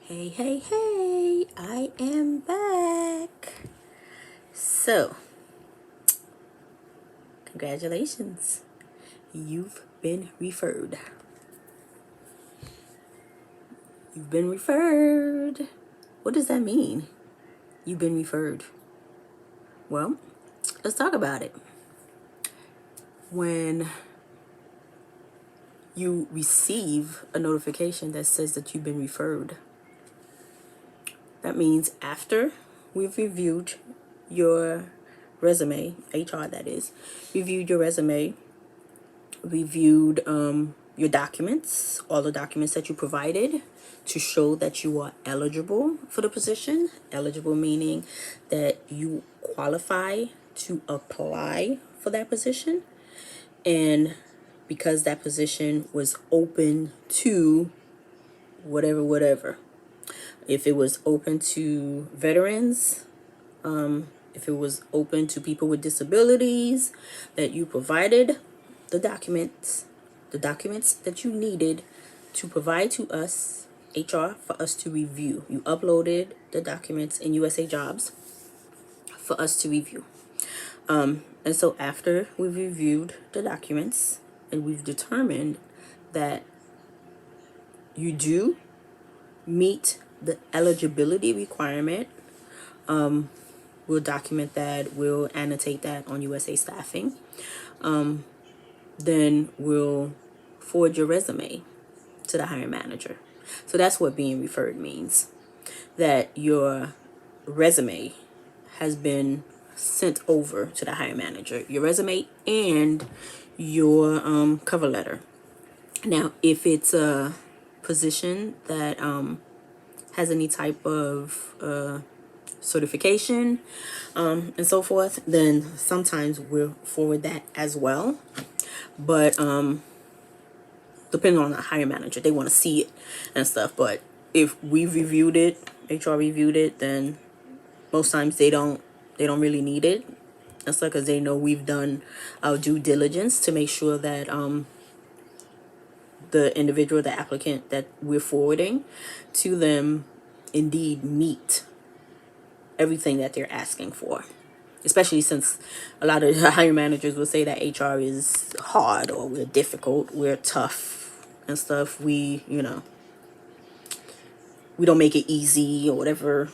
Hey, hey, hey, I am back. So, congratulations. You've been referred. You've been referred. What does that mean? You've been referred. Well, let's talk about it. When you receive a notification that says that you've been referred, that means after we've reviewed your resume, HR that is, reviewed your resume, reviewed your documents, all the documents that you provided to show that you are eligible for the position. Eligible meaning that you qualify to apply for that position. And because that position was open to whatever. If it was open to veterans, if it was open to people with disabilities, that you provided the documents that you needed to provide to us, HR, for us to review. You uploaded the documents in usajobs for us to review. And so after we've reviewed the documents and we've determined that you do meet the eligibility requirement, we'll document that, we'll annotate that on USA Staffing. Then we'll forward your resume to the hiring manager. So that's what being referred means. That your resume has been sent over to the hiring manager. Your resume and your cover letter. Now, if it's a position that has any type of certification and so forth, then sometimes we'll forward that as well. But depending on the hiring manager, they want to see it and stuff. But if we've reviewed it, HR reviewed it, then most times they don't really need it. That's because they know we've done our due diligence to make sure that the individual, the applicant that we're forwarding to them, indeed meet everything that they're asking for. Especially since a lot of hiring managers will say that HR is hard, or we're difficult, we're tough and stuff. We don't make it easy, or whatever,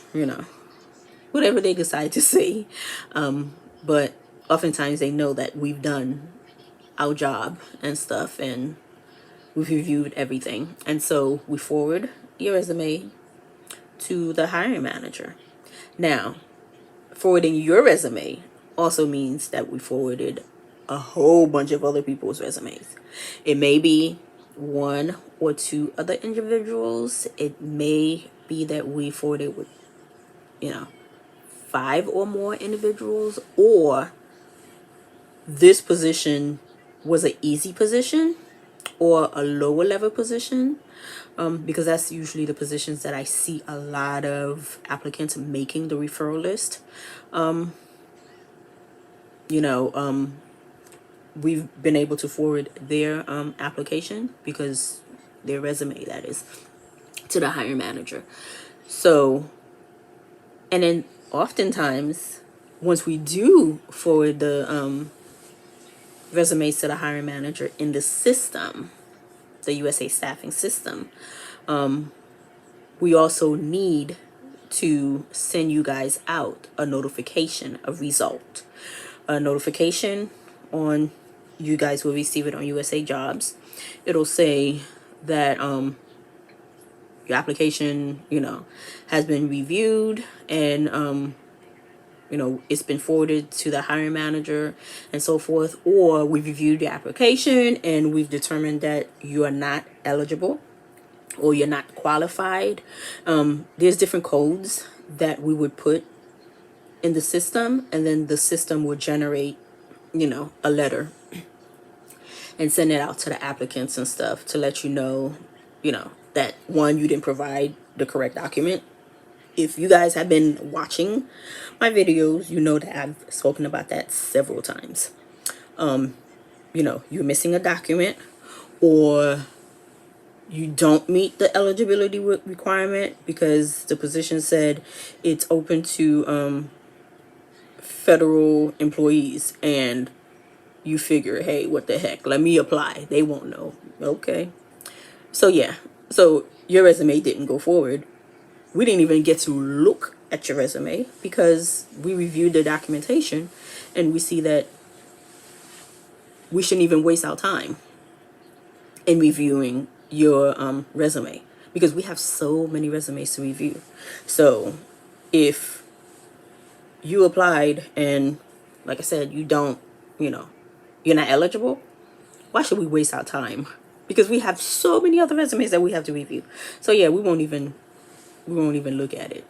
whatever they decide to say. But oftentimes they know that we've done our job and stuff, and we've reviewed everything. And so we forward your resume to the hiring manager. Now, forwarding your resume also means that we forwarded a whole bunch of other people's resumes. It may be one or two other individuals. It may be that we forwarded with 5 or more individuals, or this position was an easy position or a lower level position, because that's usually the positions that I see a lot of applicants making the referral list. We've been able to forward their application, because their resume, that is, to the hiring manager. So, and then oftentimes, once we do forward the resumes to the hiring manager in the system, the USA Staffing system, we also need to send you guys out a notification of result. A notification on, you guys will receive it on USA Jobs. It'll say that your application, has been reviewed, and it's been forwarded to the hiring manager and so forth. Or we've reviewed your application and we've determined that you are not eligible or you're not qualified. There's different codes that we would put in the system, and then the system will generate, a letter and send it out to the applicants and stuff to let you know, that one, you didn't provide the correct document. If you guys have been watching my videos, you know that I've spoken about that several times. You're missing a document, or you don't meet the eligibility requirement because the position said it's open to federal employees, and you figure, hey, what the heck, let me apply, they won't know. Okay, so yeah, so your resume didn't go forward. We didn't even get to look at your resume because we reviewed the documentation and we see that we shouldn't even waste our time in reviewing your resume, because we have so many resumes to review. So if you applied and, like I said, you don't, you're not eligible, why should we waste our time? Because we have so many other resumes that we have to review. So yeah, we won't even look at it.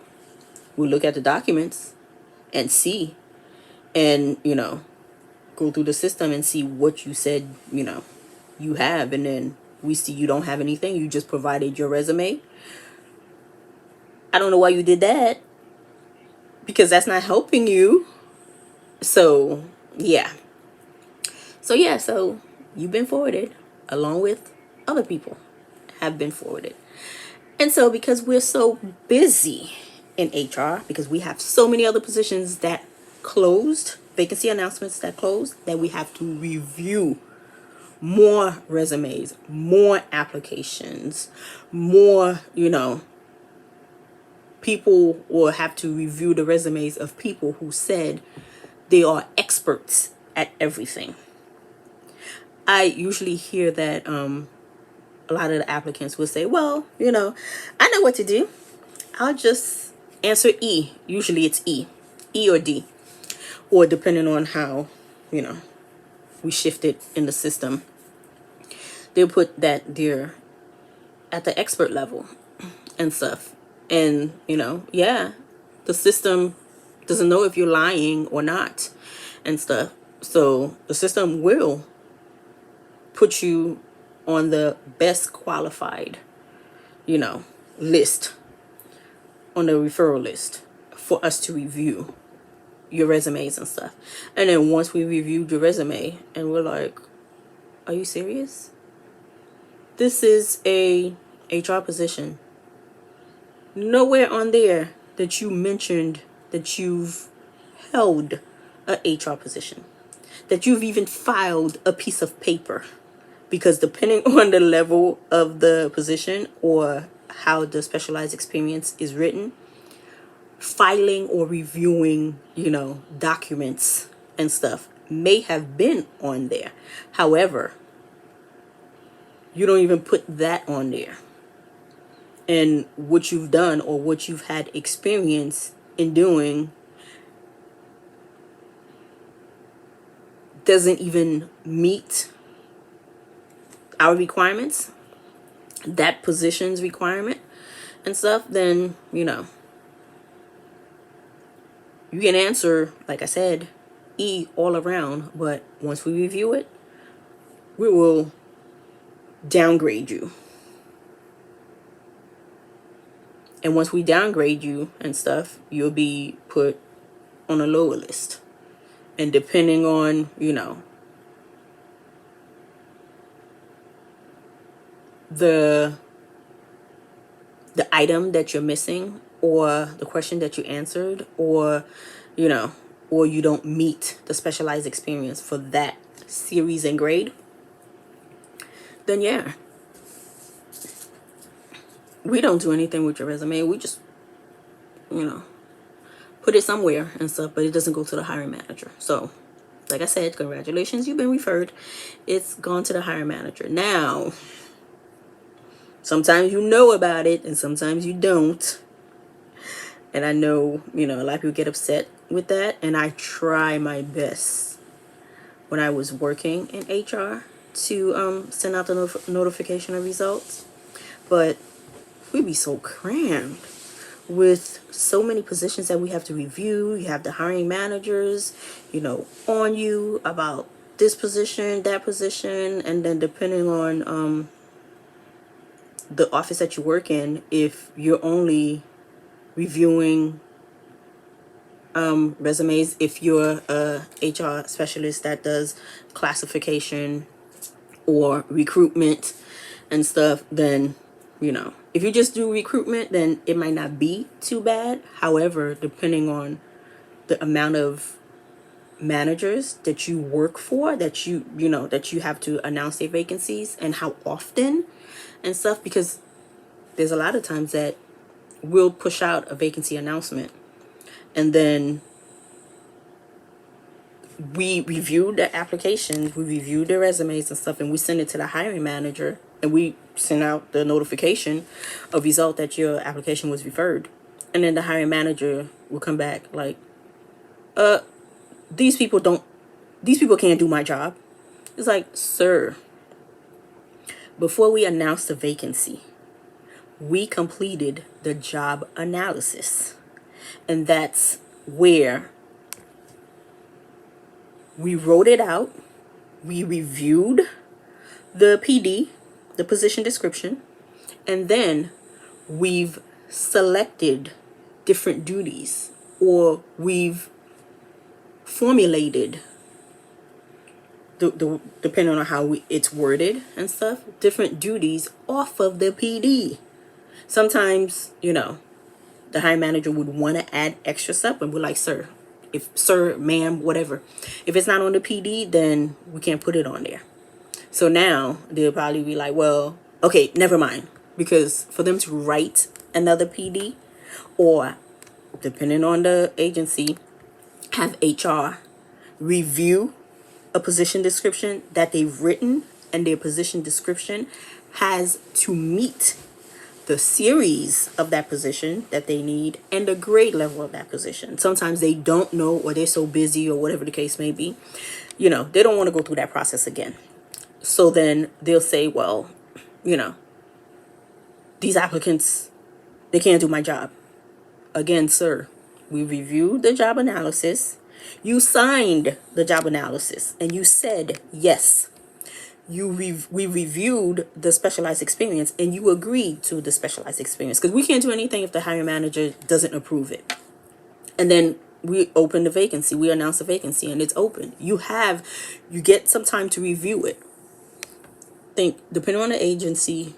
We'll look at the documents and see, and go through the system and see what you said you have, and then we see you don't have anything. You just provided your resume. I don't know why you did that, because that's not helping you. So yeah, so you've been forwarded, along with other people have been forwarded. And so because we're so busy in HR, because we have so many other positions that closed, vacancy announcements that closed, that we have to review more resumes, more applications, more, people will have to review the resumes of people who said they are experts at everything. I usually hear that a lot of the applicants will say, well, I know what to do. I'll just answer E. Usually it's E or D, or depending on how, we shift it in the system. They'll put that they're at the expert level and stuff. And, the system doesn't know if you're lying or not and stuff. So the system will put you on the best qualified, list, on the referral list for us to review your resumes and stuff. And then once we reviewed your resume and we're like, are you serious? This is a HR position. Nowhere on there that you mentioned that you've held a HR position, that you've even filed a piece of paper. Because depending on the level of the position or how the specialized experience is written, filing or reviewing, documents and stuff may have been on there. However, you don't even put that on there. And what you've done or what you've had experience in doing doesn't even meet our requirements, that position's requirement and stuff, then, you can answer, like I said, E all around. But once we review it, we will downgrade you. And once we downgrade you and stuff, you'll be put on a lower list. And depending on, the item that you're missing, or the question that you answered, or or you don't meet the specialized experience for that series and grade, then yeah, we don't do anything with your resume. We just put it somewhere and stuff, but it doesn't go to the hiring manager. So like I said, congratulations, you've been referred. It's gone to the hiring manager. Now sometimes you know about it and sometimes you don't. And I know, a lot of people get upset with that. And I try my best when I was working in HR to send out the notification of results. But we be so crammed with so many positions that we have to review. You have the hiring managers, on you about this position, that position. And then depending on the office that you work in, if you're only reviewing resumes, if you're a HR specialist that does classification or recruitment and stuff, then, if you just do recruitment, then it might not be too bad. However, depending on the amount of managers that you work for, that that you have to announce their vacancies, and how often and stuff, because there's a lot of times that we'll push out a vacancy announcement, and then we review the applications, we review the resumes and stuff, and we send it to the hiring manager, and we send out the notification of result that your application was referred. And then the hiring manager will come back like, these people can't do my job. It's like, sir, before we announced the vacancy, we completed the job analysis. And that's where we wrote it out. We reviewed the PD, the position description, and then we've selected different duties, or we've formulated, depending on how it's worded and stuff, different duties off of the PD. Sometimes, the hiring manager would want to add extra stuff, and we're like, sir, ma'am, whatever, if it's not on the PD, then we can't put it on there. So now they'll probably be like, well, okay, never mind. Because for them to write another PD, or depending on the agency, have HR review a position description that they've written, and their position description has to meet the series of that position that they need and the grade level of that position. Sometimes they don't know, or they're so busy, or whatever the case may be, they don't want to go through that process again. So then they'll say, well, these applicants, they can't do my job. Again, sir, we reviewed the job analysis. You signed the job analysis and you said yes. We reviewed the specialized experience and you agreed to the specialized experience, because we can't do anything if the hiring manager doesn't approve it. And then we open the vacancy, we announce the vacancy, and it's open. You get some time to review it. Think, depending on the agency,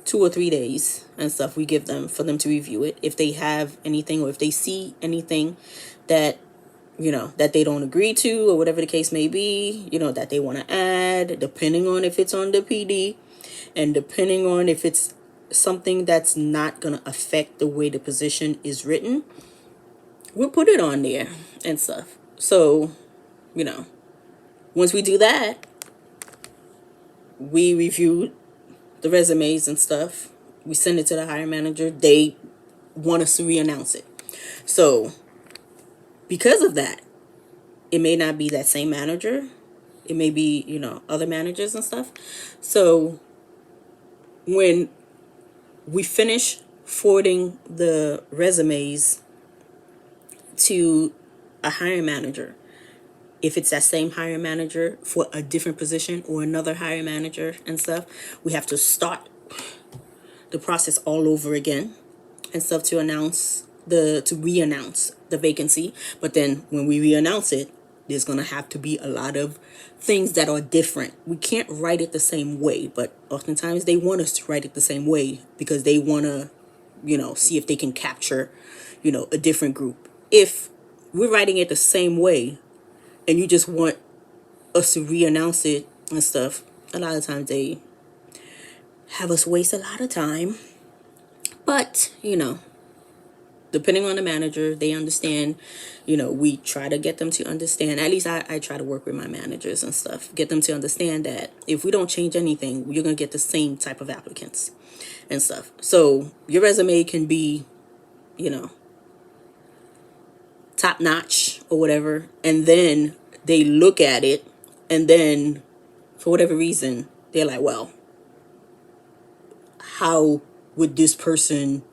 2 or 3 days and stuff we give them for them to review it. If they have anything, or if they see anything that that they don't agree to, or whatever the case may be, that they want to add, depending on if it's on the PD, and depending on if it's something that's not going to affect the way the position is written, we'll put it on there and stuff. So, once we do that, we review the resumes and stuff. We send it to the hiring manager. They want us to re-announce it. So, because of that, it may not be that same manager. It may be, other managers and stuff. So when we finish forwarding the resumes to a hiring manager, if it's that same hiring manager for a different position, or another hiring manager and stuff, we have to start the process all over again and stuff to re-announce the vacancy. But then when we re-announce it, there's going to have to be a lot of things that are different. We can't write it the same way, but oftentimes they want us to write it the same way because they want to, see if they can capture, a different group. If we're writing it the same way and you just want us to re-announce it and stuff, a lot of times they have us waste a lot of time. But, depending on the manager, they understand, we try to get them to understand, at least I try to work with my managers and stuff, get them to understand that if we don't change anything, you're going to get the same type of applicants and stuff. So your resume can be, top notch or whatever, and then they look at it, and then for whatever reason, they're like, well, how would this person,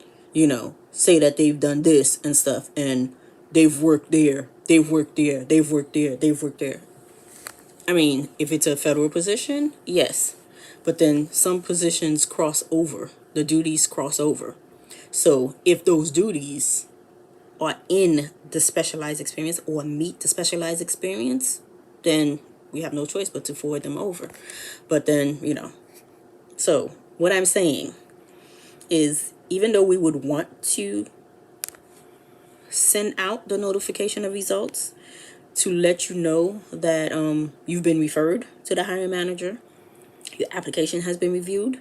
say that they've done this and stuff, and they've worked there, they've worked there, they've worked there, they've worked there. I mean, if it's a federal position, yes. But then some positions cross over. The duties cross over. So if those duties are in the specialized experience or meet the specialized experience, then we have no choice but to forward them over. But then, So what I'm saying is, even though we would want to send out the notification of results to let you know that you've been referred to the hiring manager, your application has been reviewed,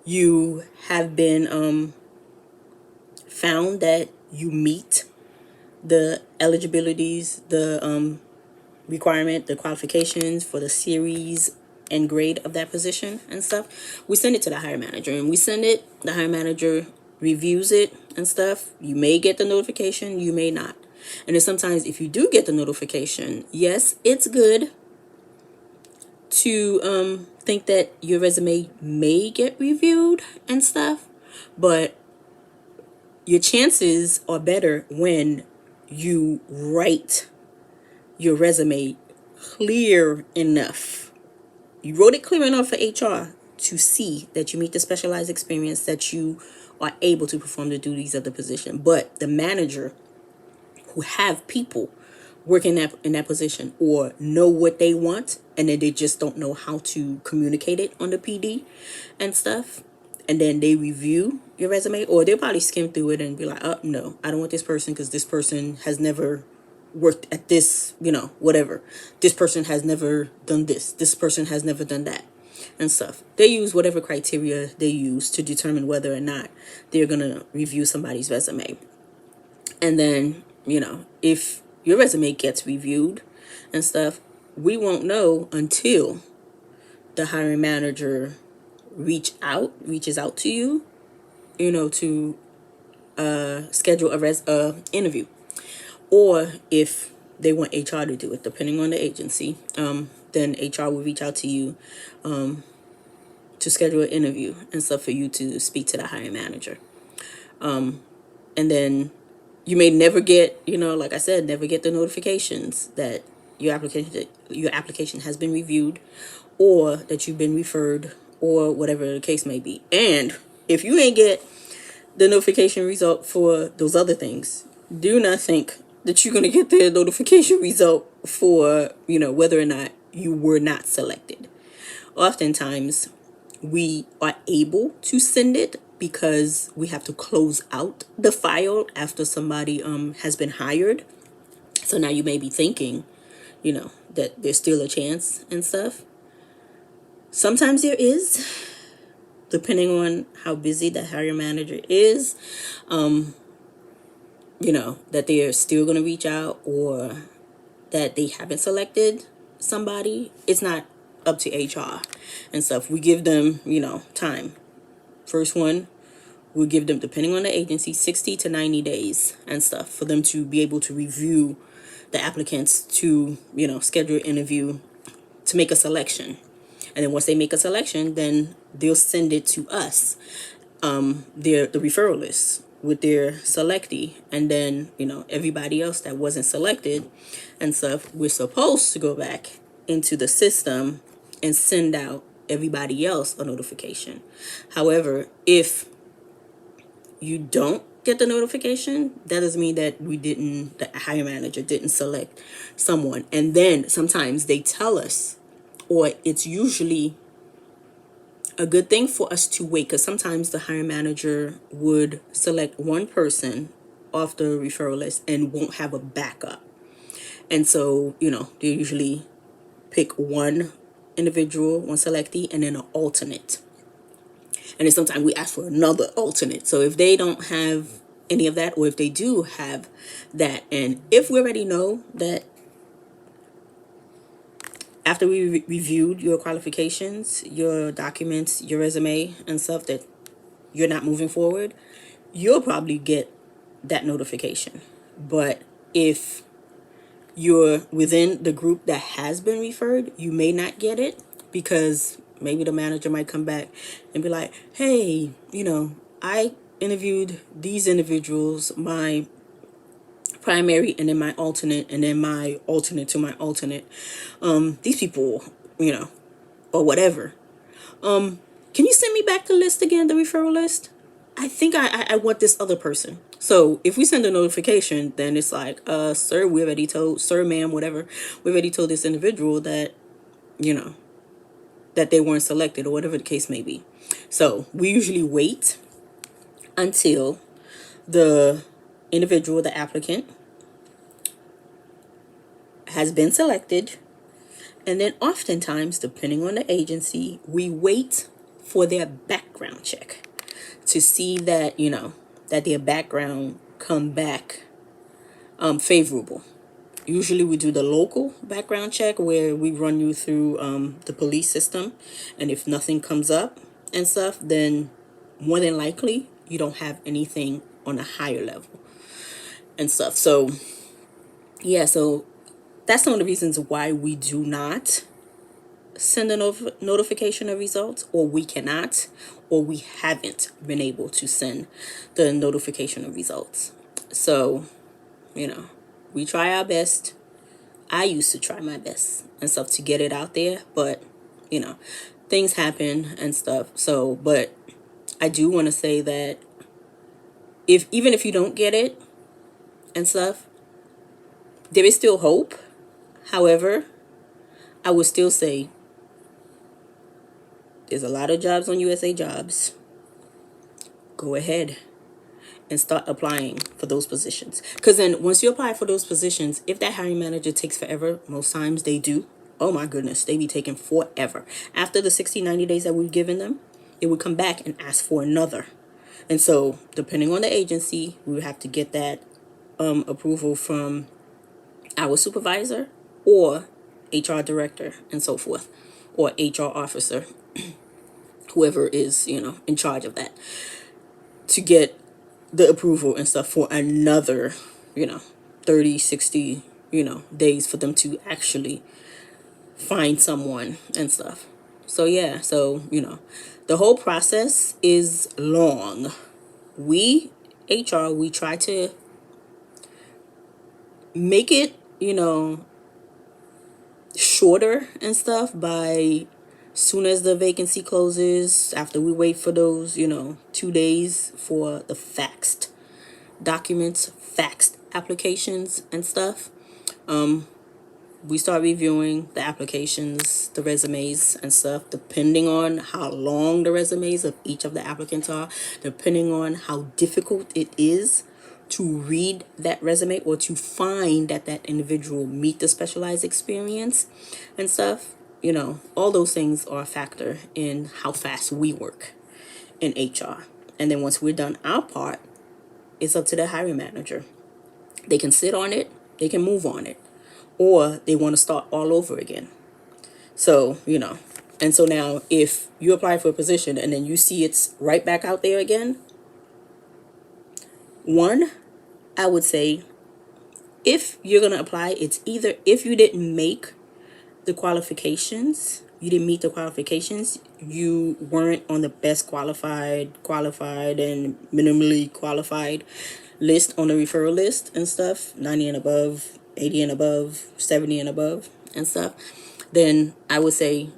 you have been found that you meet the eligibilities, the requirement, the qualifications for the series and grade of that position and stuff, we send it to the hiring manager, and the hiring manager reviews it and stuff. You may get the notification, you may not. And then sometimes if you do get the notification, yes, it's good to think that your resume may get reviewed and stuff, but your chances are better when you write your resume clear enough. You wrote it clear enough for HR to see that you meet the specialized experience, that you are able to perform the duties of the position. But the manager who have people working in that position, or know what they want, and then they just don't know how to communicate it on the PD and stuff, and then they review your resume, or they'll probably skim through it and be like, oh no, I don't want this person because this person has never worked at this, whatever. This person has never done this. This person has never done that and stuff. They use whatever criteria they use to determine whether or not they're going to review somebody's resume. And then, if your resume gets reviewed and stuff, we won't know until the hiring manager reaches out to you, to schedule a interview. Or if they want HR to do it, depending on the agency, then HR will reach out to you to schedule an interview and stuff for you to speak to the hiring manager. And then you may never get, like I said, never get the notifications that your application has been reviewed, or that you've been referred, or whatever the case may be. And if you ain't get the notification result for those other things, do not think that you're going to get the notification result for, whether or not you were not selected. Oftentimes, we are able to send it because we have to close out the file after somebody has been hired. So now you may be thinking, that there's still a chance and stuff. Sometimes there is, depending on how busy the hiring manager is. That they are still going to reach out, or that they haven't selected somebody. It's not up to HR and stuff. We give them, time. First one, we'll give them, depending on the agency, 60 to 90 days and stuff for them to be able to review the applicants, to, schedule an interview, to make a selection. And then once they make a selection, then they'll send it to us, the referral list with their selectee. And then, everybody else that wasn't selected and stuff, we're supposed to go back into the system and send out everybody else a notification. However, if you don't get the notification, that doesn't mean that the hiring manager didn't select someone. And then sometimes they tell us, or it's usually a good thing for us to wait, because sometimes the hiring manager would select one person off the referral list and won't have a backup. And so, they usually pick one individual, one selectee, and then an alternate. And then sometimes we ask for another alternate. So if they don't have any of that, or if they do have that, and if we already know that after we reviewed your qualifications, your documents, your resume and stuff, that you're not moving forward, you'll probably get that notification. But if you're within the group that has been referred, you may not get it, because maybe the manager might come back and be like, hey, I interviewed these individuals, my primary and then my alternate and then my alternate to my alternate. These people, or whatever. Can you send me back the list again, the referral list? I think I want this other person. So if we send a notification, then it's like, sir, we already told, sir, ma'am, whatever, we already told this individual that, that that they weren't selected or whatever the case may be. So we usually wait until the individual, the applicant, has been selected. And then oftentimes, depending on the agency, we wait for their background check to see that, that their background come back favorable. Usually we do the local background check where we run you through the police system. And if nothing comes up and stuff, then more than likely you don't have anything on a higher level and stuff. So, yeah, so that's one of the reasons why we do not send a notification of results, or we cannot, or we haven't been able to send the notification of results. So, we try our best. I used to try my best and stuff to get it out there, but, things happen and stuff. So, but I do want to say that even if you don't get it and stuff, there is still hope. However, I would still say there's a lot of jobs on usajobs. Go ahead and start applying for those positions. Because then once you apply for those positions, if that hiring manager takes forever, most times they do. Oh my goodness, they be taking forever. After the 60, 90 days that we've given them, they would come back and ask for another. And so depending on the agency, we would have to get that approval from our supervisor or HR director and so forth, or HR officer, whoever is, in charge of that, to get the approval and stuff for another, 30, 60, days for them to actually find someone and stuff. So yeah, so, the whole process is long. We, HR, we try to make it, shorter and stuff by soon as the vacancy closes, after we wait for those, 2 days for the faxed documents, faxed applications and stuff. We start reviewing the applications, the resumes and stuff, depending on how long the resumes of each of the applicants are, depending on how difficult it is to read that resume or to find that individual meet the specialized experience and stuff. All those things are a factor in how fast we work in HR. And then once we're done our part, it's up to the hiring manager. They can sit on it, they can move on it, or they want to start all over again. So, and so now if you apply for a position and then you see it's right back out there again, one, I would say if you're going to apply, it's either if you didn't make the qualifications, you didn't meet the qualifications, you weren't on the best qualified, and minimally qualified list on the referral list and stuff, 90 and above, 80 and above, 70 and above and stuff, then I would say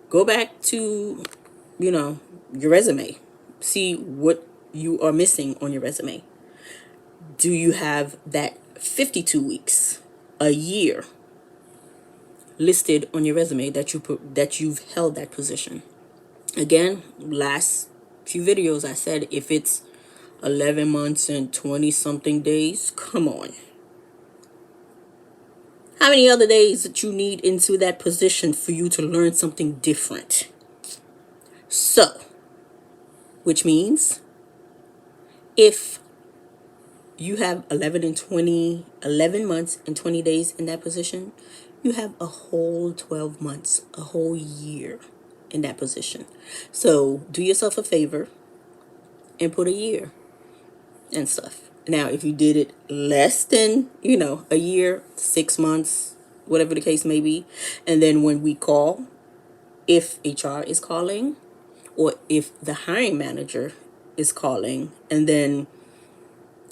go back to, your resume. See what you are missing on your resume. Do you have that 52 weeks, a year listed on your resume that you've held that position? Again, last few videos I said if it's 11 months and 20 something days, come on. How many other days that you need into that position for you to learn something different? So, which means if you have 11 months and 20 days in that position, you have a whole 12 months, a whole year in that position. So do yourself a favor and put a year and stuff. Now, if you did it less than, a year, 6 months, whatever the case may be, and then when we call, if HR is calling or if the hiring manager is calling, and then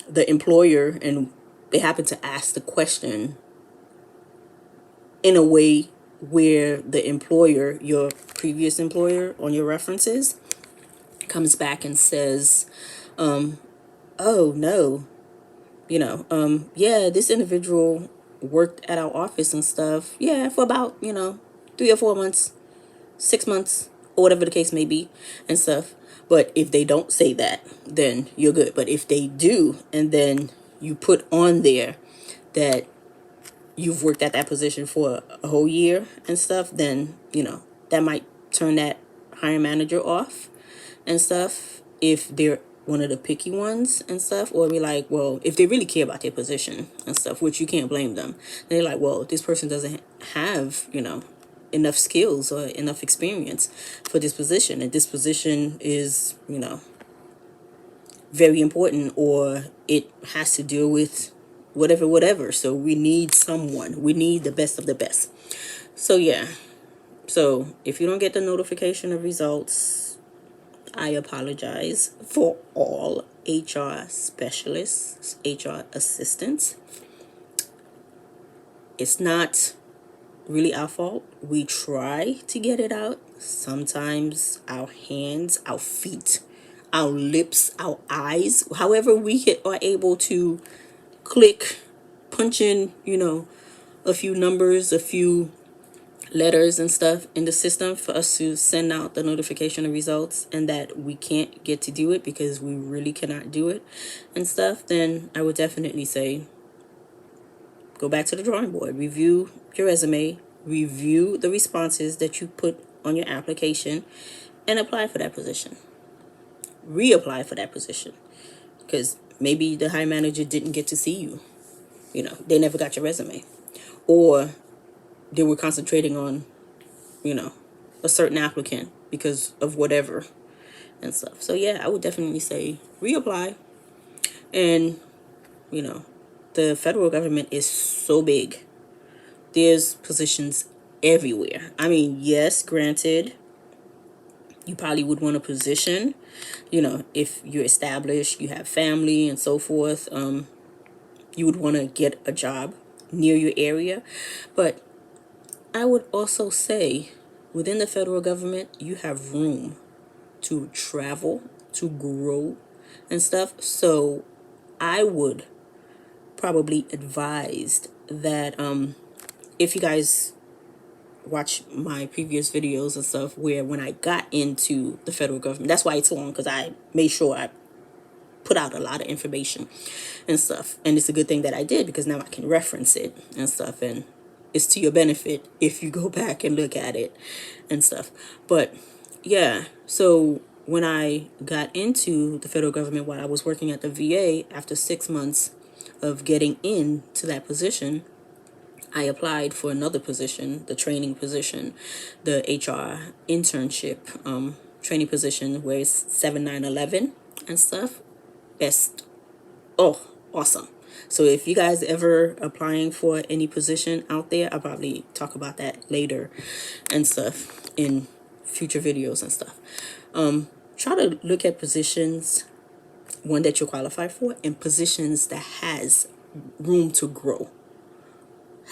the employer and they happen to ask the question in a way where the employer, your previous employer on your references, comes back and says, oh no, yeah, this individual worked at our office and stuff, yeah, for about 3 or 4 months, 6 months, or whatever the case may be, and stuff. But if they don't say that, then you're good. But if they do, and then you put on there that you've worked at that position for a whole year and stuff, then, that might turn that hiring manager off and stuff, if they're one of the picky ones and stuff. Or be like, well, if they really care about their position and stuff, which you can't blame them, they're like, well, this person doesn't have, enough skills or enough experience for this position, and this position is, very important, or it has to deal with whatever. So we need the best of the best. So yeah, so if you don't get the notification of results, I apologize for all HR specialists, HR assistants. It's not really our fault. We try to get it out. Sometimes our hands, our feet, our lips, our eyes, however we are able to click, punch in, a few numbers, a few letters and stuff in the system for us to send out the notification of results, and that we can't get to do it because we really cannot do it and stuff, then I would definitely say go back to the drawing board, review your resume, review the responses that you put on your application, and apply for that position. Reapply for that position, because maybe the hiring manager didn't get to see you. They never got your resume, or they were concentrating on, a certain applicant because of whatever and stuff. So yeah, I would definitely say reapply. And, the federal government is so big. There's positions everywhere. I mean, yes, granted, you probably would want a position, if you're established, you have family and so forth. You would want to get a job near your area. But I would also say within the federal government, you have room to travel, to grow and stuff. So I would probably advise that if you guys watch my previous videos and stuff, where when I got into the federal government, that's why it's long, because I made sure I put out a lot of information and stuff. And it's a good thing that I did, because now I can reference it and stuff, and it's to your benefit if you go back and look at it and stuff. But yeah, so when I got into the federal government while I was working at the VA, after 6 months of getting into that position, I applied for another position, the training position, the HR internship training position, where it's 7-9-11 and stuff. Awesome. So if you guys ever applying for any position out there, I'll probably talk about that later and stuff in future videos and stuff. Try to look at positions, one that you qualify for, and positions that has room to grow,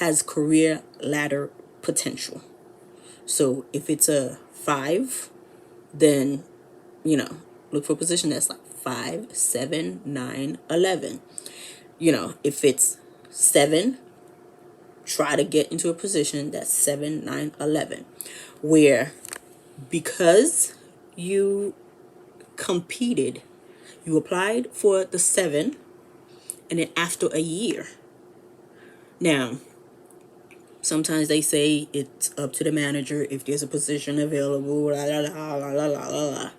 has career ladder potential. So if it's a 5, then, look for a position that's like 5, 7, 9, 11. If it's 7, try to get into a position that's 7, 9, 11, where because you competed, you applied for the 7, and then after a year. Now, sometimes they say it's up to the manager if there's a position available. La, la, la, la, la, la, la.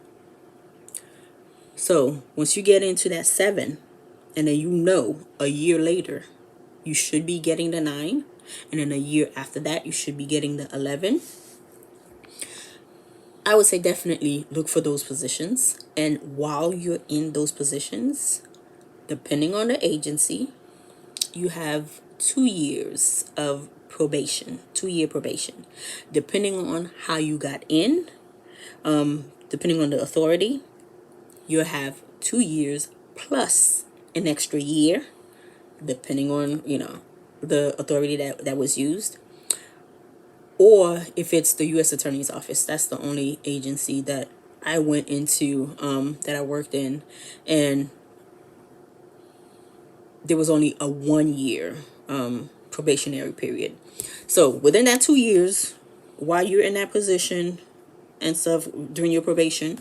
So once you get into that 7, and then a year later you should be getting the 9, and then a year after that you should be getting the 11, I would say definitely look for those positions. And while you're in those positions, depending on the agency, you have 2 years of probation, 2-year probation. Depending on how you got in, depending on the authority, you'll have 2 years plus an extra year, depending on, the authority that was used. Or if it's the U.S. Attorney's Office, that's the only agency that I went into, that I worked in, and there was only a 1-year probationary period. So within that 2 years, while you're in that position, and stuff during your probation.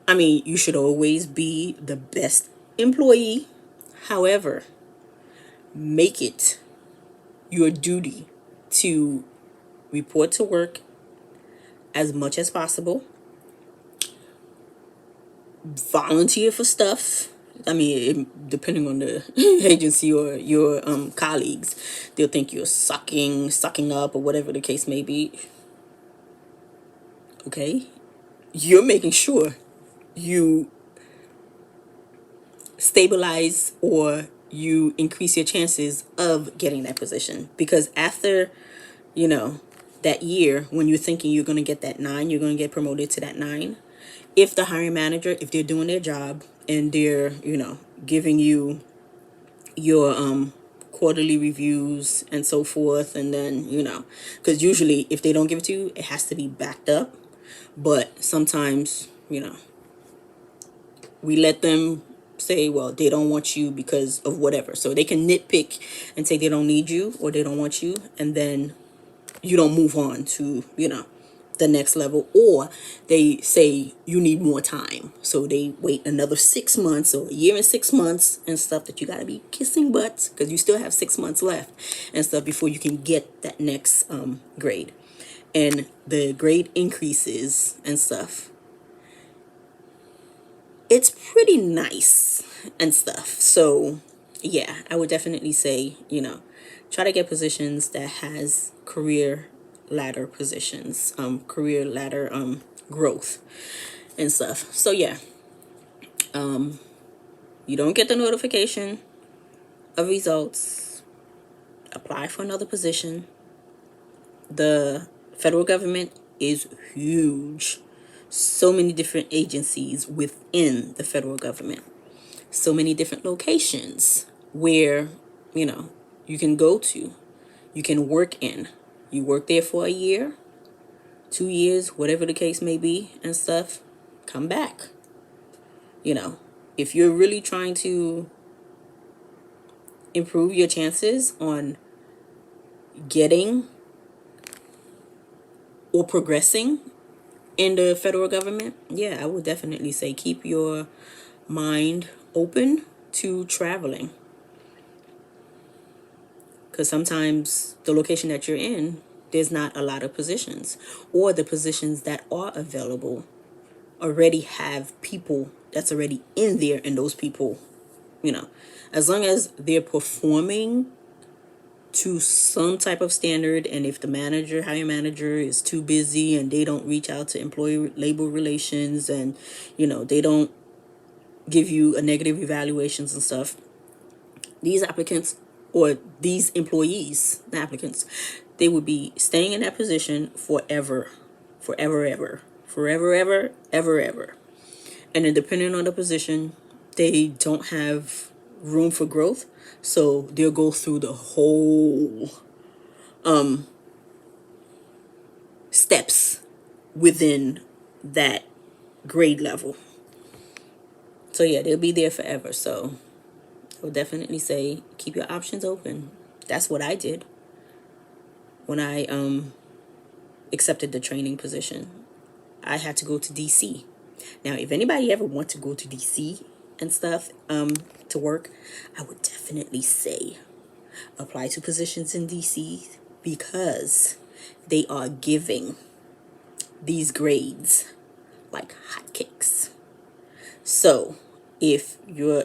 I mean, you should always be the best employee. However, make it your duty to report to work as much as possible. Volunteer for stuff. I mean, depending on the agency or your colleagues, they'll think you're sucking up, or whatever the case may be. Okay, you're making sure you stabilize or you increase your chances of getting that position, because after, you know, that year, when you're thinking you're going to get that 9, you're going to get promoted to that 9. If the hiring manager, if they're doing their job and they're, giving you your quarterly reviews and so forth, and then, because usually if they don't give it to you, it has to be backed up. But sometimes, we let them say, well, they don't want you because of whatever. So they can nitpick and say they don't need you or they don't want you, and then you don't move on to, the next level, or they say you need more time. So they wait another 6 months or a year and 6 months and stuff, that you got to be kissing butts, because you still have 6 months left and stuff before you can get that next grade. And the grade increases and stuff, it's pretty nice and stuff. So yeah, I would definitely say, try to get positions that has career ladder positions, career ladder growth and stuff. So yeah, you don't get the notification of results, apply for another position. The federal government is huge. So many different agencies within the federal government, so many different locations where, you can go to, you can work in. You work there for a year, 2 years, whatever the case may be and stuff, come back. If you're really trying to improve your chances on getting or progressing in the federal government, yeah, I would definitely say keep your mind open to traveling. Because sometimes the location that you're in, there's not a lot of positions, or the positions that are available already have people that's already in there, and those people, as long as they're performing to some type of standard, and if the hiring manager is too busy and they don't reach out to employee labor relations, and they don't give you a negative evaluations and stuff, these applicants, or these employees, the applicants, they would be staying in that position forever, ever. And then depending on the position, they don't have room for growth, so they'll go through the whole steps within that grade level. So yeah, they'll be there forever. So I would definitely say keep your options open. That's what I did when I accepted the training position. I had to go to DC. Now, if anybody ever wants to go to DC and stuff to work, I would definitely say apply to positions in DC, because they are giving these grades like hotcakes. So if you're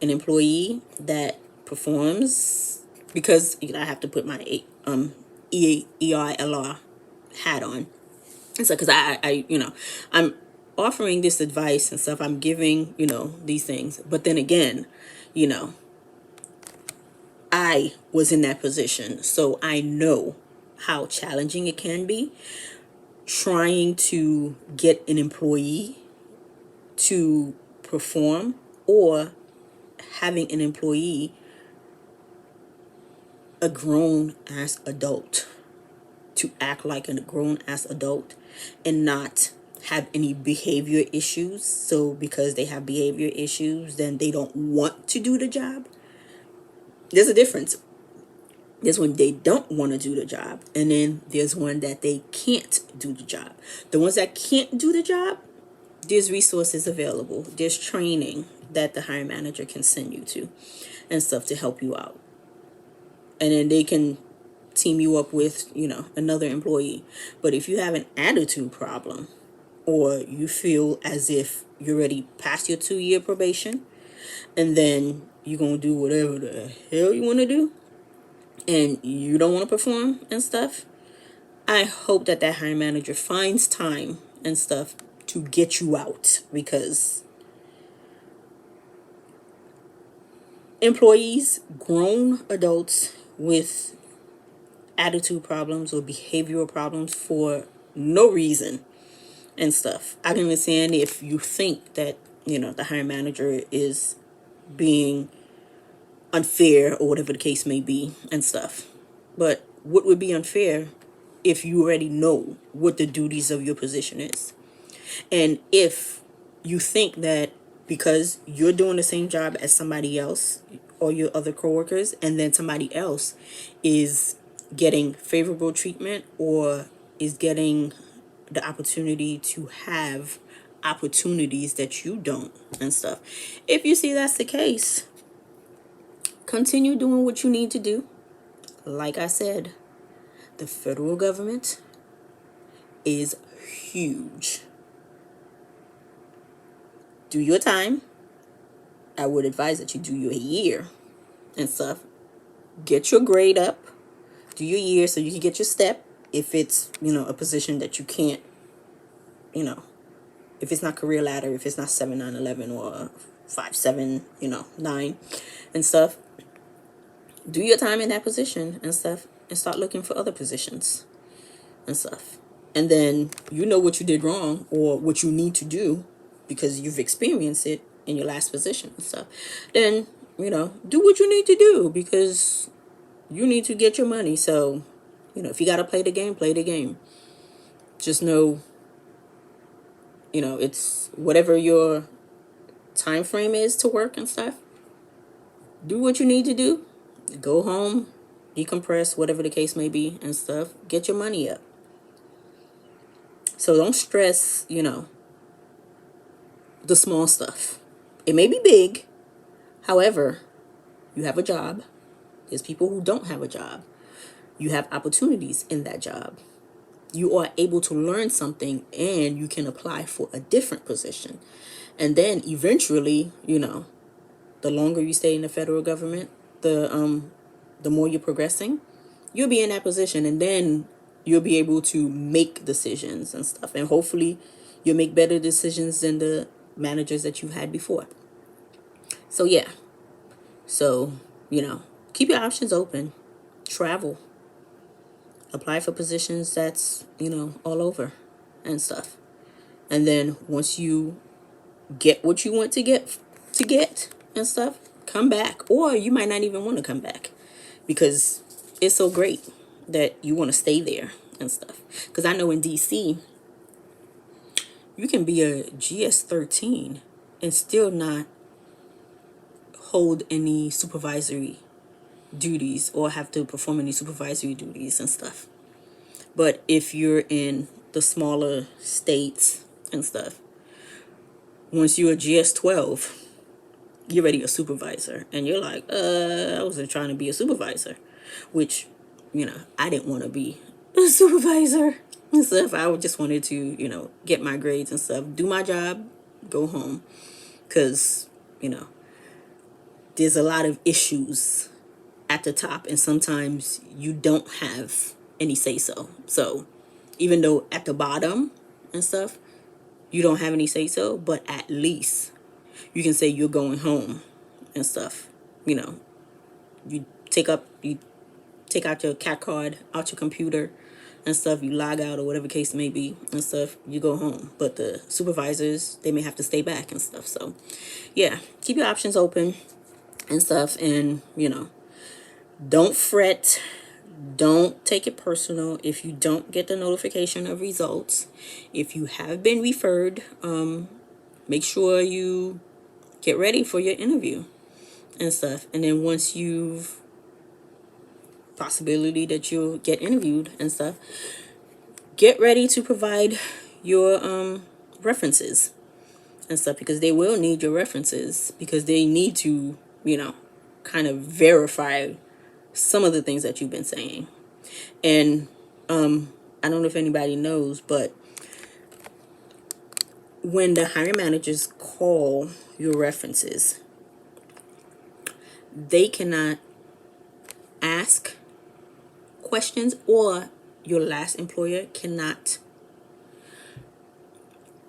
an employee that performs, because I have to put my EILR hat on, and so because I'm offering this advice and stuff, I'm giving these things, but then again, I was in that position, so I know how challenging it can be trying to get an employee to perform, or having an employee, a grown ass adult, to act like a grown ass adult and not have any behavior issues. So because they have behavior issues, then they don't want to do the job. There's a difference. There's one they don't want to do the job, and then there's one that they can't do the job. The ones that can't do the job, there's resources available. There's training that the hiring manager can send you to and stuff to help you out. And then they can team you up with, another employee. But if you have an attitude problem, or you feel as if you're already past your 2-year probation, and then you're going to do whatever the hell you want to do, and you don't want to perform and stuff, I hope that hiring manager finds time and stuff to get you out, because employees, grown adults with attitude problems or behavioral problems for no reason and stuff, I can understand if you think that, the hiring manager is being unfair or whatever the case may be and stuff. But what would be unfair if you already know what the duties of your position is? And if you think that because you're doing the same job as somebody else or your other coworkers, and then somebody else is getting favorable treatment or is getting the opportunity to have opportunities that you don't and stuff, if you see that's the case, continue doing what you need to do. Like I said, the federal government is huge. Do your time. I would advise that you do your year and stuff. Get your grade up. Do your year so you can get your step. If it's, a position that you can't, if it's not career ladder, if it's not 7, 9, 11 or 5, 7, 9 and stuff. Do your time in that position and stuff, and start looking for other positions and stuff. And then you know what you did wrong or what you need to do because you've experienced it in your last position and stuff. Then, do what you need to do because you need to get your money. So, if you got to play the game, play the game. Just know, it's whatever your time frame is to work and stuff. Do what you need to do. Go home, decompress, whatever the case may be and stuff. Get your money up. So don't stress, the small stuff. It may be big. However, you have a job. There's people who don't have a job. You have opportunities in that job. You are able to learn something and you can apply for a different position. And then eventually, the longer you stay in the federal government, the more you're progressing, you'll be in that position, and then you'll be able to make decisions and stuff. And hopefully you'll make better decisions than the managers that you've had before. So yeah. So, keep your options open. Travel. Apply for positions that's, all over and stuff. And then once you get what you want to get and stuff, come back. Or you might not even want to come back because it's so great that you want to stay there and stuff. Because I know in DC, you can be a GS-13 and still not hold any supervisory duties or have to perform any supervisory duties and stuff. But if you're in the smaller states and stuff, once you're a GS-12, you're already a supervisor. And you're like, I wasn't trying to be a supervisor. Which, I didn't want to be a supervisor and stuff. I just wanted to, get my grades and stuff, do my job, go home. Because, there's a lot of issues at the top. And sometimes you don't have any say-so. So even though at the bottom and stuff, you don't have any say-so, but at least you can say you're going home and stuff. You take out your CAT card out your computer and stuff, you log out or whatever case may be and stuff, you go home. But the supervisors, they may have to stay back and stuff. So yeah, keep your options open and stuff. And don't fret. Don't take it personal if you don't get the notification of results. If you have been referred, make sure you get ready for your interview and stuff. And then once you've possibility that you'll get interviewed and stuff, get ready to provide your references and stuff, because they will need your references, because they need to, kind of verify some of the things that you've been saying. And I don't know if anybody knows, but when the hiring managers call your references, they cannot ask questions, or your last employer cannot.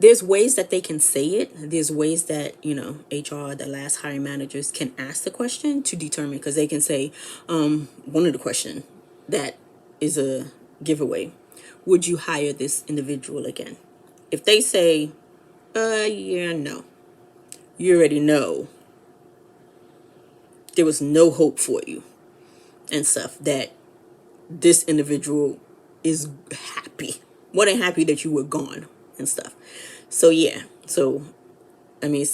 There's ways that they can say it. There's ways that, HR, the last hiring managers, can ask the question to determine, because they can say, one of the question that is a giveaway: would you hire this individual again? If they say, yeah, no, you already know there was no hope for you and stuff, that this individual is happy, more than happy that you were gone and stuff. So yeah, so I mean,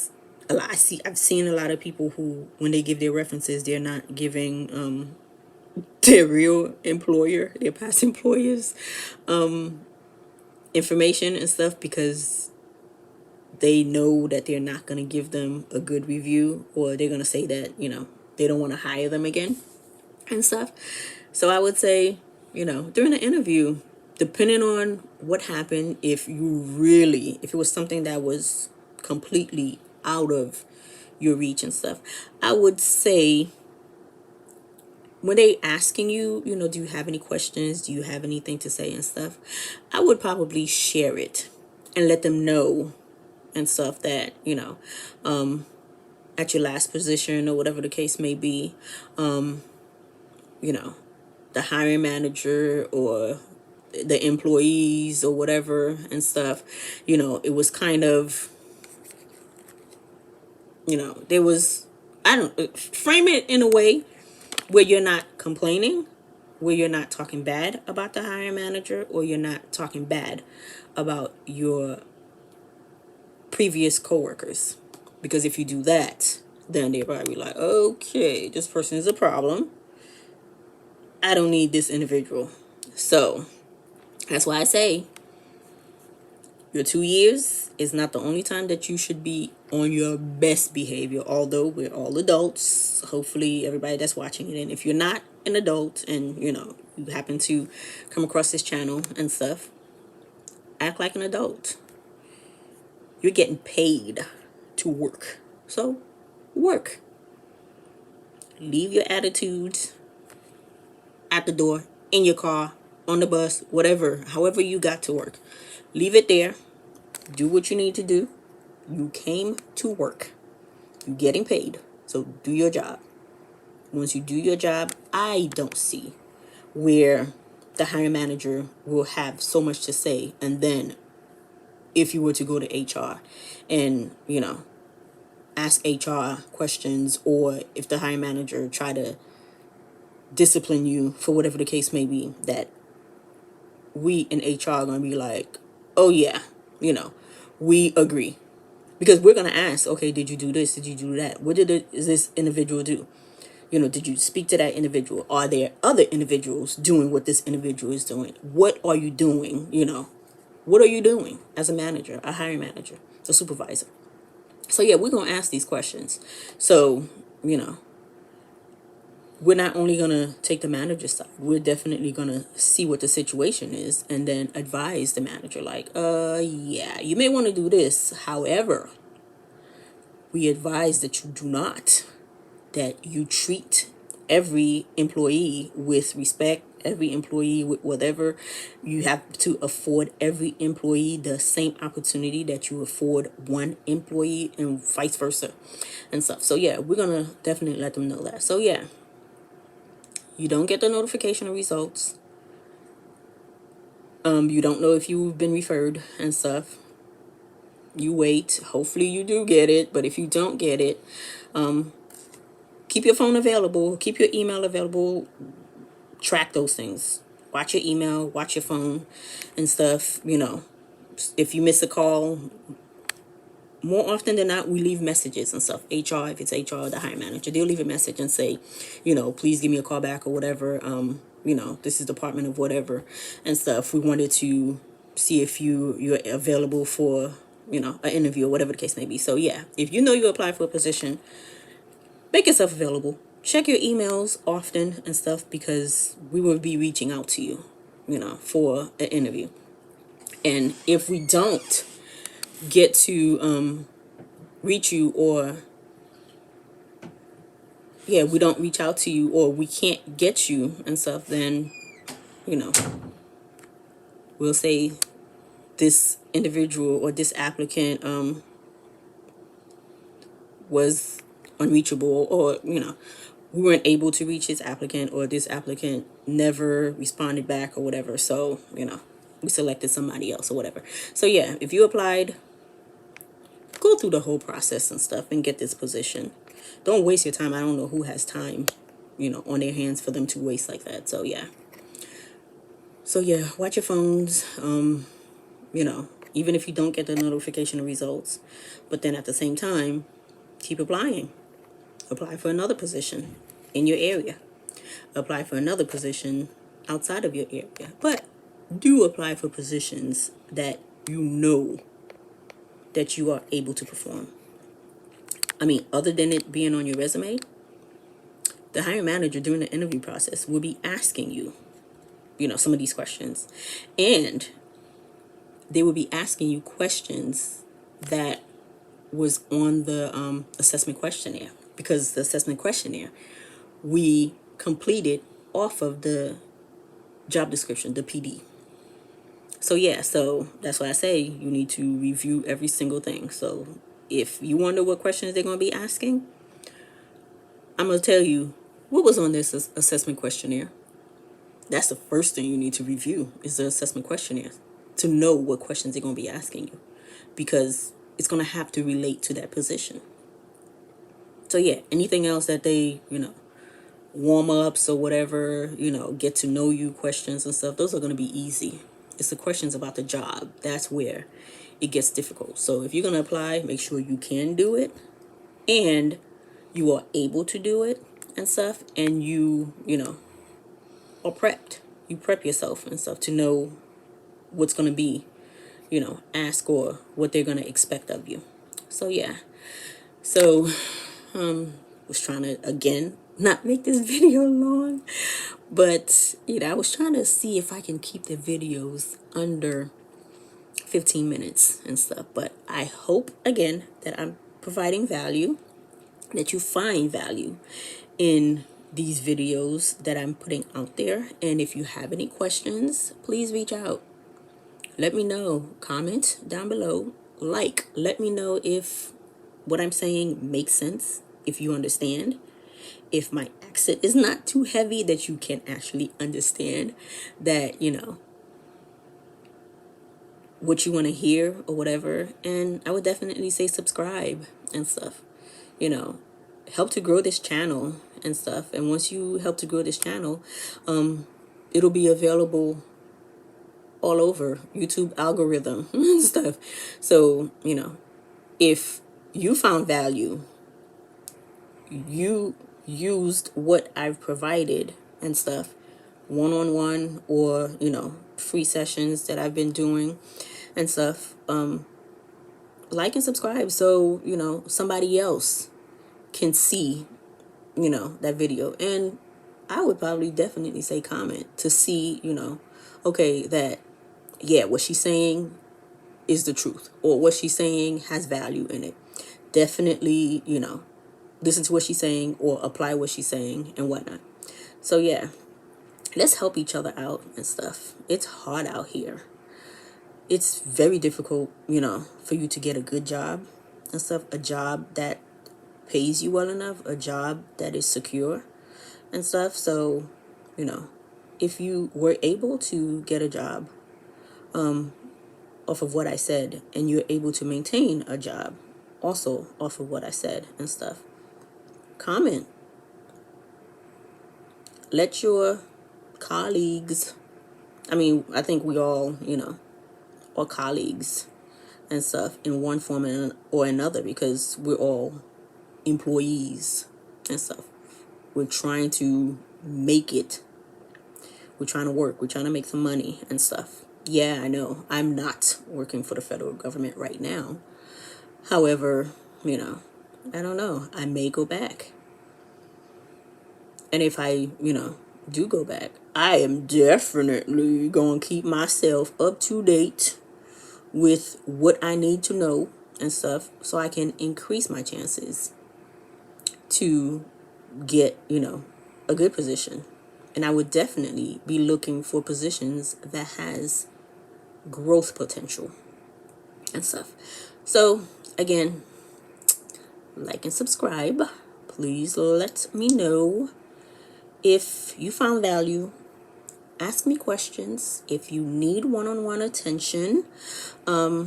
I've seen a lot of people who, when they give their references, they're not giving their real employer, their past employers, information and stuff, because they know that they're not going to give them a good review, or they're going to say that, they don't want to hire them again and stuff. So I would say, during the interview, depending on what happened, if it was something that was completely out of your reach and stuff, I would say, when they asking you, do you have any questions? Do you have anything to say and stuff? I would probably share it and let them know and stuff that, at your last position, or whatever the case may be, the hiring manager or the employees or whatever and stuff, it was kind of, there was, frame it in a way where you're not complaining, where you're not talking bad about the hiring manager, or you're not talking bad about your previous coworkers. Because if you do that, then they're probably like, okay, this person is a problem. I don't need this individual. So that's why I say your 2 years is not the only time that you should be on your best behavior. Although we're all adults, hopefully everybody that's watching it, and if you're not an adult and you happen to come across this channel and stuff, act like an adult. You're getting paid to work, so work. Leave your attitudes at the door, in your car, on the bus, whatever, however you got to work. Leave it there. Do what you need to do. You came to work. You're getting paid, so do your job. Once you do your job, I don't see where the hiring manager will have so much to say. And then if you were to go to HR and, ask HR questions, or if the hiring manager try to discipline you for whatever the case may be, that we in HR are going to be like, oh yeah, we agree. Because we're going to ask, okay, did you do this? Did you do that? What did this individual do? Did you speak to that individual? Are there other individuals doing what this individual is doing? What are you doing? What are you doing as a manager, a hiring manager, a supervisor? So yeah, we're going to ask these questions. So, we're not only going to take the manager's side, we're definitely going to see what the situation is and then advise the manager like, yeah, you may want to do this. However, we advise that you do not, that you treat every employee with respect, every employee with whatever. You have to afford every employee the same opportunity that you afford one employee, and vice versa and stuff. So yeah, we're going to definitely let them know that. So yeah, you don't get the notification of results. You don't know if you've been referred and stuff. You wait. Hopefully you do get it. But if you don't get it, keep your phone available. Keep your email available. Track those things. Watch your email. Watch your phone and stuff. If you miss a call, more often than not, we leave messages and stuff. HR, if it's HR, the hiring manager, they'll leave a message and say, please give me a call back or whatever. This is department of whatever and stuff. We wanted to see if you're available for, an interview or whatever the case may be. So yeah, if you apply for a position, make yourself available. Check your emails often and stuff, because we will be reaching out to you, for an interview. And if we don't get to reach you, or we don't reach out to you, or we can't get you and stuff, then we'll say this individual or this applicant was unreachable, or we weren't able to reach this applicant, or this applicant never responded back or whatever, so we selected somebody else or whatever. So yeah, if you applied, go through the whole process and stuff and get this position. Don't waste your time. I don't know who has time on their hands for them to waste like that. So yeah, watch your phones. Even if you don't get the notification of results, but then at the same time, keep applying. Apply for another position in your area. Apply for another position outside of your area. But do apply for positions that that you are able to perform. I mean, other than it being on your resume, the hiring manager during the interview process will be asking you, some of these questions. And they will be asking you questions that was on the assessment questionnaire, because the assessment questionnaire we completed off of the job description, the PD. So yeah, so that's why I say you need to review every single thing. So if you wonder what questions they're going to be asking, I'm going to tell you what was on this assessment questionnaire. That's the first thing you need to review, is the assessment questionnaire, to know what questions they're going to be asking you, because it's going to have to relate to that position. So yeah, anything else that they, warm ups or whatever, get to know you questions and stuff, those are going to be easy. It's the questions about the job. That's where it gets difficult. So if you're going to apply, make sure you can do it and you are able to do it and stuff. And you are prepped. You prep yourself and stuff to know what's going to be, asked, or what they're going to expect of you. So yeah. So was trying to, again, not make this video long, but I was trying to see if I can keep the videos under 15 minutes and stuff. But I hope, again, that I'm providing value, that you find value in these videos that I'm putting out there. And if you have any questions, please reach out. Let me know. Comment down below. Let me know if what I'm saying makes sense, if you understand, if my accent is not too heavy, that you can actually understand that, what you want to hear or whatever. And I would definitely say subscribe and stuff, help to grow this channel and stuff. And once you help to grow this channel, it'll be available all over YouTube algorithm and stuff. So, if you found value, you used what I've provided and stuff, one-on-one, or free sessions that I've been doing and stuff, like and subscribe, so somebody else can see that video. And I would probably definitely say comment to see okay, that what she's saying is the truth, or what she's saying has value in it. Definitely listen to what she's saying, or apply what she's saying and whatnot. So yeah, let's help each other out and stuff. It's hard out here. It's very difficult, for you to get a good job and stuff, a job that pays you well enough, a job that is secure and stuff. So, if you were able to get a job off of what I said, and you're able to maintain a job also off of what I said and stuff, comment. Let your colleagues, I think we all, are colleagues and stuff in one form or another, because we're all employees and stuff. We're trying to make it. We're trying to work. We're trying to make some money and stuff. Yeah, I know. I'm not working for the federal government right now. However, I don't know. I may go back. And if I, do go back, I am definitely going to keep myself up to date with what I need to know and stuff, so I can increase my chances to get, a good position. And I would definitely be looking for positions that has growth potential and stuff. So again, like and subscribe. Please let me know if you found value. Ask me questions if you need one-on-one attention. Yeah,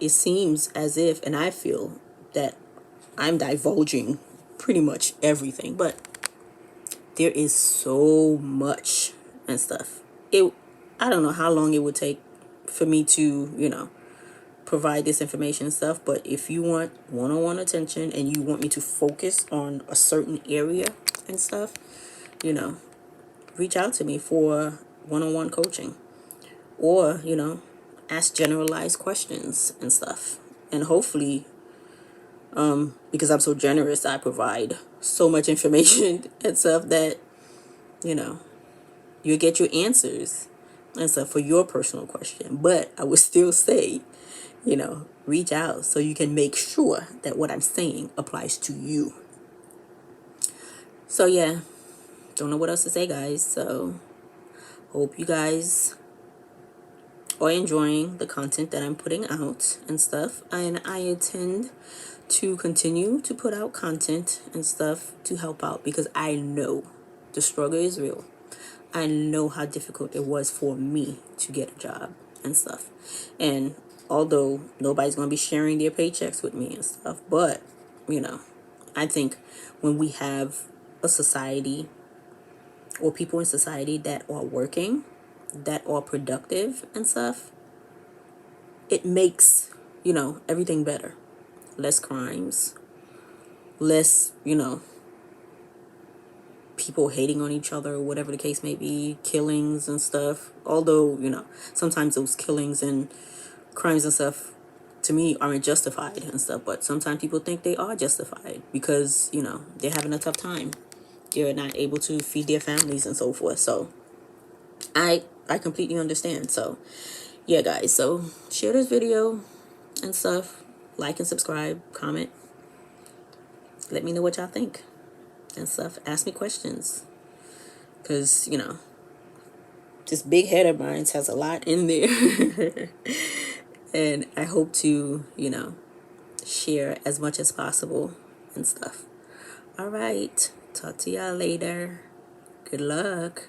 it seems as if, and I feel that I'm divulging pretty much everything, but there is so much and stuff. I don't know how long it would take for me to, provide this information and stuff, but if you want one-on-one attention and you want me to focus on a certain area and stuff, reach out to me for one-on-one coaching, or ask generalized questions and stuff. And hopefully, because I'm so generous, I provide so much information and stuff that you'll get your answers and stuff for your personal question. But I would still say, reach out so you can make sure that what I'm saying applies to you. So yeah, don't know what else to say, guys. So hope you guys are enjoying the content that I'm putting out and stuff. And I intend to continue to put out content and stuff to help out, because I know the struggle is real. I know how difficult it was for me to get a job and stuff. And although nobody's going to be sharing their paychecks with me and stuff, but, I think when we have a society or people in society that are working, that are productive and stuff, it makes, everything better. Less crimes, less, people hating on each other, or whatever the case may be, killings and stuff. Although, sometimes those killings and crimes and stuff, to me, aren't justified and stuff, but sometimes people think they are justified because, they're having a tough time. They're not able to feed their families and so forth. So I completely understand. So yeah, guys, so share this video and stuff. Like and subscribe, comment. Let me know what y'all think and stuff. Ask me questions, because this big head of mine has a lot in there. And I hope to share as much as possible and stuff. All right, talk to y'all later. Good luck.